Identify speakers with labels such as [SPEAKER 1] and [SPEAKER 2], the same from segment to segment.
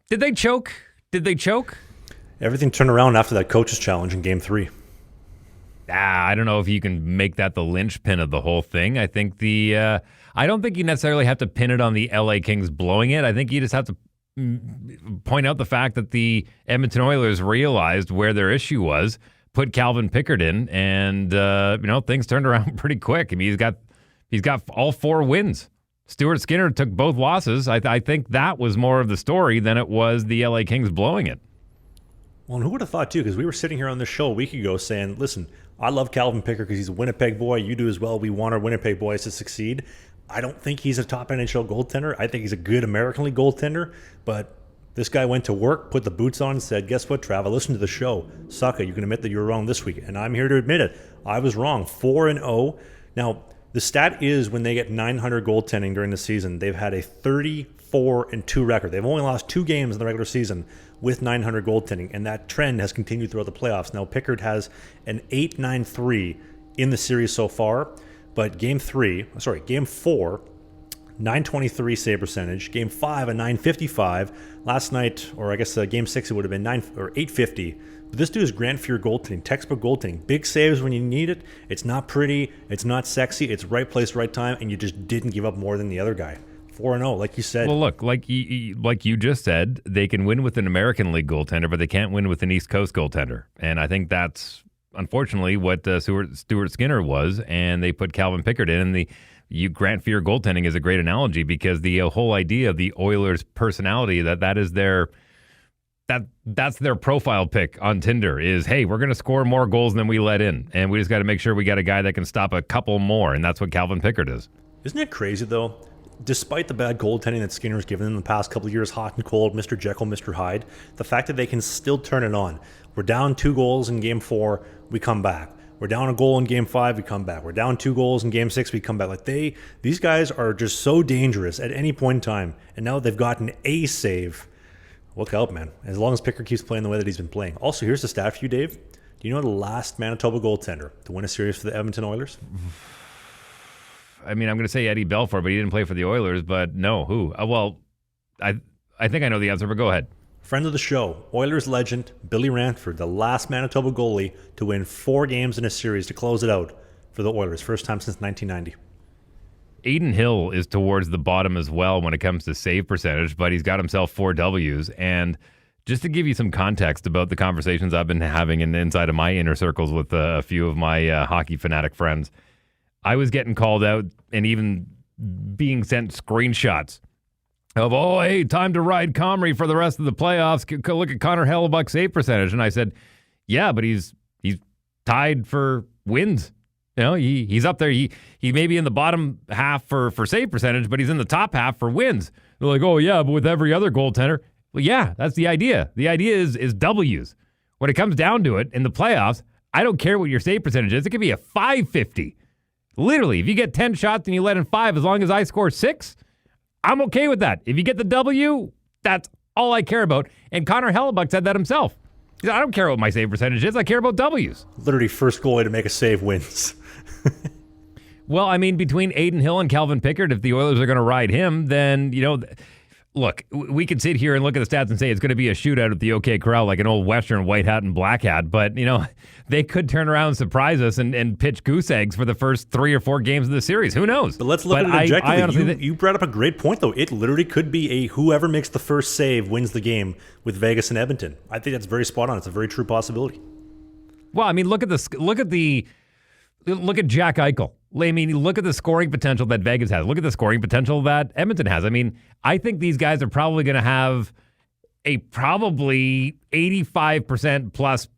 [SPEAKER 1] Did they choke?
[SPEAKER 2] Everything turned around after that coach's challenge in Game 3.
[SPEAKER 1] I don't know if you can make that the linchpin of the whole thing. I think I don't think you necessarily have to pin it on the LA Kings blowing it. I think you just have to point out the fact that the Edmonton Oilers realized where their issue was, put Calvin Pickard in, and things turned around pretty quick. I mean, he's got all 4 wins. Stuart Skinner took both losses. I think that was more of the story than it was the LA Kings blowing it.
[SPEAKER 2] Well, and who would have thought, too, because we were sitting here on this show a week ago saying, listen, I love Calvin Pickard because he's a Winnipeg boy. You do as well. We want our Winnipeg boys to succeed. I don't think he's a top NHL goaltender. I think he's a good American League goaltender. But this guy went to work, put the boots on, and said, guess what, Trav? I listened to the show. Sucka, you can admit that you were wrong this week. And I'm here to admit it. I was wrong. 4-0. Now, the stat is when they get 900 goaltending during the season, they've had a 34-2 record. They've only lost 2 games in the regular season with 900 goaltending, and that trend has continued throughout the playoffs. Now, Pickard has an 8.93 in the series so far, but Game 4, 923 save percentage. Game 5, a 955. Last night, or I guess Game 6, it would have been 850. But this dude is Grant Fuhr goaltending, textbook goaltending. Big saves when you need it. It's not pretty. It's not sexy. It's right place, right time, and you just didn't give up more than the other guy. 4-0, like you said.
[SPEAKER 1] Well, look, like you just said, they can win with an American League goaltender, but they can't win with an East Coast goaltender. And I think that's, unfortunately, what Stuart Skinner was, and they put Calvin Pickard in. And Grant Fuhr goaltending is a great analogy because the whole idea of the Oilers' personality, that's their profile pic on Tinder is, hey, we're going to score more goals than we let in, and we just got to make sure we got a guy that can stop a couple more, and that's what Calvin Pickard is.
[SPEAKER 2] Isn't it crazy, though? Despite the bad goaltending that Skinner's given them in the past couple of years, hot and cold, Mr. Jekyll, Mr. Hyde, the fact that they can still turn it on. We're down 2 goals in Game 4, we come back. We're down a goal in Game 5, we come back. We're down 2 goals in Game 6, we come back. These guys are just so dangerous at any point in time. And now they've gotten a save. Look out, man. As long as Pickard keeps playing the way that he's been playing. Also, here's the stat for you, Dave. Do you know the last Manitoba goaltender to win a series for the Edmonton Oilers?
[SPEAKER 1] I mean, I'm going to say Eddie Belfour, but he didn't play for the Oilers. But no, who? I think I know the answer, but go ahead.
[SPEAKER 2] Friend of the show, Oilers legend Billy Ranford, the last Manitoba goalie to win 4 games in a series to close it out for the Oilers. First time since 1990.
[SPEAKER 1] Aiden Hill is towards the bottom as well when it comes to save percentage, but he's got himself 4 Ws. And just to give you some context about the conversations I've been having inside of my inner circles with a few of my hockey fanatic friends, I was getting called out and even being sent screenshots of, hey, time to ride Comrie for the rest of the playoffs. Look at Connor Hellebuck's save percentage. And I said, yeah, but he's tied for wins. You know, he's up there. He may be in the bottom half for save percentage, but he's in the top half for wins. They're like, oh, yeah, but with every other goaltender. Well, yeah, that's the idea. The idea is W's. When it comes down to it, in the playoffs, I don't care what your save percentage is. It could be a 550. Literally, if you get 10 shots and you let in 5, as long as I score 6, I'm okay with that. If you get the W, that's all I care about. And Connor Hellebuck said that himself. He said, I don't care what my save percentage is. I care about W's.
[SPEAKER 2] Literally, first goalie to make a save wins.
[SPEAKER 1] Well, I mean, between Aiden Hill and Calvin Pickard, if the Oilers are going to ride him, then, look, we could sit here and look at the stats and say it's going to be a shootout at the OK Corral like an old Western white hat and black hat. But, they could turn around and surprise us and pitch goose eggs for the first 3 or 4 games of the series. Who knows?
[SPEAKER 2] But let's look at it objectively. You brought up a great point, though. It literally could be a whoever makes the first save wins the game with Vegas and Edmonton. I think that's very spot on. It's a very true possibility.
[SPEAKER 1] Well, I mean, look at Jack Eichel. I mean, look at the scoring potential that Vegas has. Look at the scoring potential that Edmonton has. I mean, I think these guys are probably going to have a probably 85% plus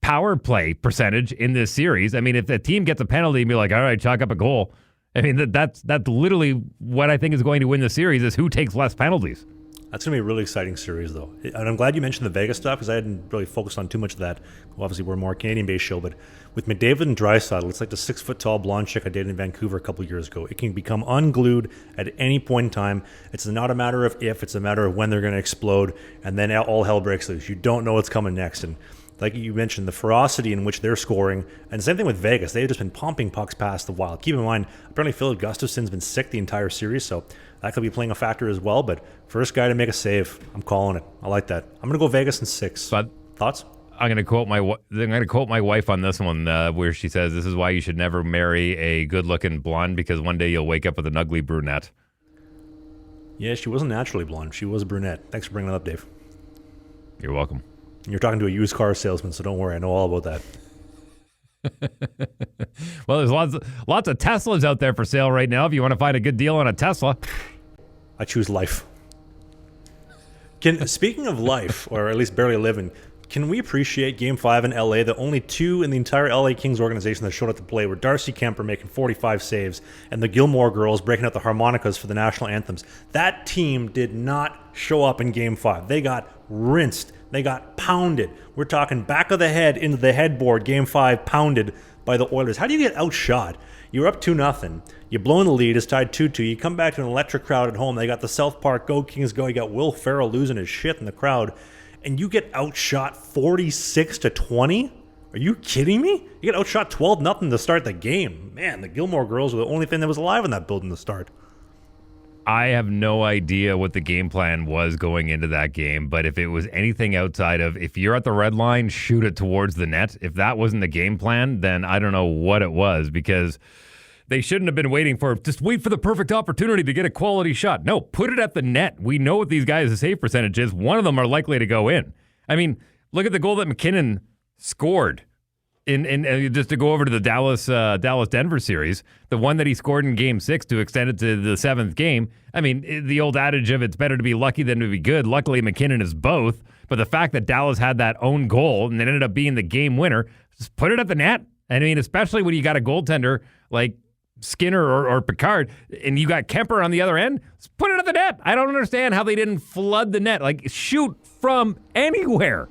[SPEAKER 1] power play percentage in this series. I mean, if the team gets a penalty and be like, all right, chalk up a goal. I mean, that's literally what I think is going to win the series is who takes less penalties.
[SPEAKER 2] That's going to be a really exciting series, though. And I'm glad you mentioned the Vegas stuff because I hadn't really focused on too much of that. Well, obviously, we're a more Canadian-based show, but with McDavid and Draisaitl, it's like the 6-foot-tall blonde chick I dated in Vancouver a couple of years ago. It can become unglued at any point in time. It's not a matter of if, it's a matter of when they're going to explode, and then all hell breaks loose. You don't know what's coming next. And like you mentioned, the ferocity in which they're scoring. And same thing with Vegas. They've just been pumping pucks past the Wild. Keep in mind, apparently Philip Gustafson's been sick the entire series, so that could be playing a factor as well. But first guy to make a save, I'm calling it. I like that. I'm going to go Vegas in 6.
[SPEAKER 1] But
[SPEAKER 2] thoughts?
[SPEAKER 1] I'm going to quote my wife on this one, where she says, "This is why you should never marry a good-looking blonde, because one day you'll wake up with an ugly brunette."
[SPEAKER 2] Yeah, she wasn't naturally blonde. She was a brunette. Thanks for bringing that up, Dave.
[SPEAKER 1] You're welcome.
[SPEAKER 2] You're talking to a used car salesman, so don't worry. I know all about that.
[SPEAKER 1] Well, there's lots of Teslas out there for sale right now. If you want to find a good deal on a Tesla,
[SPEAKER 2] I choose life. Speaking of life, or at least barely living, can we appreciate Game 5 in LA? The only 2 in the entire LA Kings organization that showed up to play were Darcy Kemper making 45 saves and the Gilmore girls breaking out the harmonicas for the national anthems. That team did not show up in Game 5. They got rinsed. They got pounded. We're talking back of the head into the headboard, Game 5, pounded by the Oilers. How do you get outshot? You're up 2-0. You blow in the lead. It's tied 2-2. You come back to an electric crowd at home. They got the South Park Go Kings Go. You got Will Ferrell losing his shit in the crowd. And you get outshot 46-20? Are you kidding me? You get outshot 12-0 to start the game. Man, the Gilmore girls were the only thing that was alive in that building to start.
[SPEAKER 1] I have no idea what the game plan was going into that game, but if it was anything outside of, if you're at the red line, shoot it towards the net. If that wasn't the game plan, then I don't know what it was, because they shouldn't have been waiting for, just wait for the perfect opportunity to get a quality shot. No, put it at the net. We know what these guys' save percentage is. One of them are likely to go in. I mean, look at the goal that McKinnon scored in just to go over to the Dallas-Denver series, the one that he scored in Game 6 to extend it to the 7th game. I mean, the old adage of it's better to be lucky than to be good. Luckily, McKinnon is both. But the fact that Dallas had that own goal and it ended up being the game winner, just put it at the net. I mean, especially when you got a goaltender like Skinner or Pickard, and you got Kemper on the other end, just put it at the net. I don't understand how they didn't flood the net. Like, shoot from anywhere.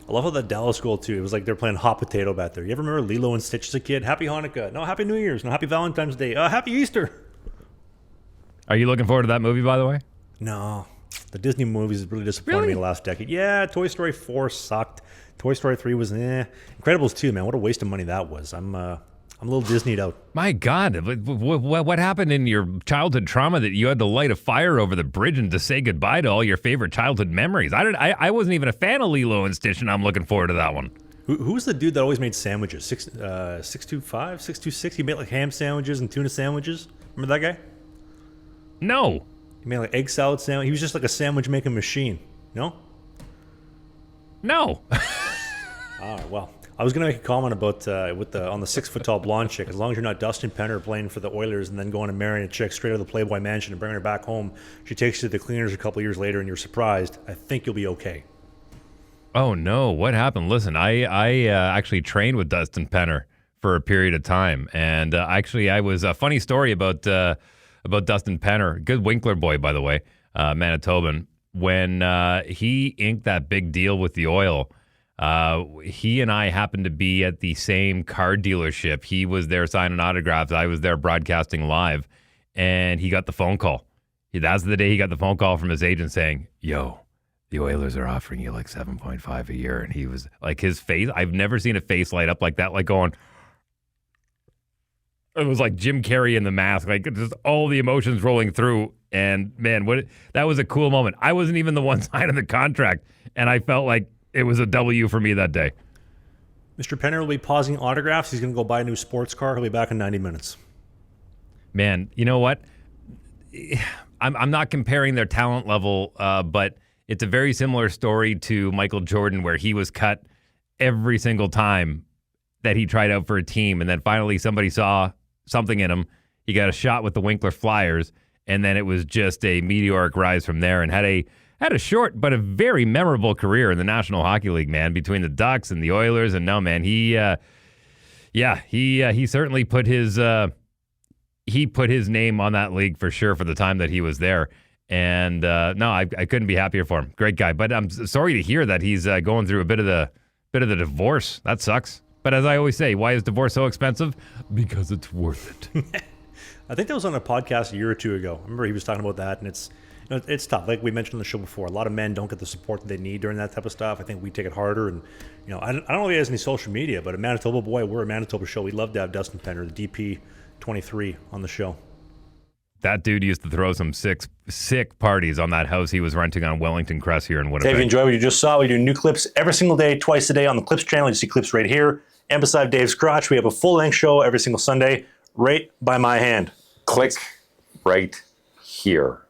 [SPEAKER 2] I love how that Dallas goal, too. It was like they're playing hot potato back there. You ever remember Lilo and Stitch as a kid? Happy Hanukkah. No, Happy New Year's. No, Happy Valentine's Day. Happy Easter.
[SPEAKER 1] Are you looking forward to that movie, by the way?
[SPEAKER 2] No. The Disney movies really disappointed me the last decade. Yeah, Toy Story 4 sucked. Toy Story 3 was Incredibles 2, man. What a waste of money that was. I'm a little Disneyed out.
[SPEAKER 1] My God, what happened in your childhood trauma that you had to light a fire over the bridge and to say goodbye to all your favorite childhood memories? I wasn't even a fan of Lilo and Stitch, and I'm looking forward to that one.
[SPEAKER 2] Who's the dude that always made sandwiches? 625, 626? He made like ham sandwiches and tuna sandwiches. Remember that guy?
[SPEAKER 1] No.
[SPEAKER 2] He made like egg salad sandwich. He was just like a sandwich making machine. No?
[SPEAKER 1] No.
[SPEAKER 2] All right, well. I was going to make a comment about on the 6-foot-tall blonde chick. As long as you're not Dustin Penner playing for the Oilers and then going and marrying a chick straight out of the Playboy Mansion and bringing her back home, she takes you to the cleaners a couple years later and you're surprised, I think you'll be okay.
[SPEAKER 1] Oh, no. What happened? Listen, I actually trained with Dustin Penner for a period of time. And I was a funny story about Dustin Penner. Good Winkler boy, by the way, Manitoban. When he inked that big deal with the Oil, he and I happened to be at the same car dealership. He was there signing autographs. I was there broadcasting live, and he got the phone call. That's the day he got the phone call from his agent saying, "Yo, the Oilers are offering you like 7.5 a year." And he was like, his face, I've never seen a face light up like that, like going, it was like Jim Carrey in The Mask, like just all the emotions rolling through. And man, that was a cool moment. I wasn't even the one signing the contract, and I felt like it was a W for me that day.
[SPEAKER 2] Mr. Penner will be pausing autographs. He's going to go buy a new sports car. He'll be back in 90 minutes.
[SPEAKER 1] Man, you know what? I'm not comparing their talent level, but it's a very similar story to Michael Jordan, where he was cut every single time that he tried out for a team. And then finally somebody saw something in him. He got a shot with the Winkler Flyers, and then it was just a meteoric rise from there, and had a short but a very memorable career in the National Hockey League, man, between the Ducks and the Oilers. And no, man, he certainly put his name on that league for sure for the time that he was there. And no, I couldn't be happier for him. Great guy. But I'm sorry to hear that he's going through a bit of the divorce. That sucks. But as I always say, why is divorce so expensive? Because it's worth it.
[SPEAKER 2] I think that was on a podcast a year or two ago. I remember he was talking about that, and It's tough. Like we mentioned on the show before, a lot of men don't get the support that they need during that type of stuff. I think we take it harder. And, I don't know if he has any social media, but a Manitoba boy, we're a Manitoba show. We'd love to have Dustin Penner, the DP23, on the show.
[SPEAKER 1] That dude used to throw some sick parties on that house he was renting on Wellington Crest here in Winnipeg.
[SPEAKER 3] If you enjoyed what you just saw, we do new clips every single day, twice a day on the Clips channel. You see clips right here. And beside Dave's crotch, we have a full-length show every single Sunday, right by my hand.
[SPEAKER 4] Click right here.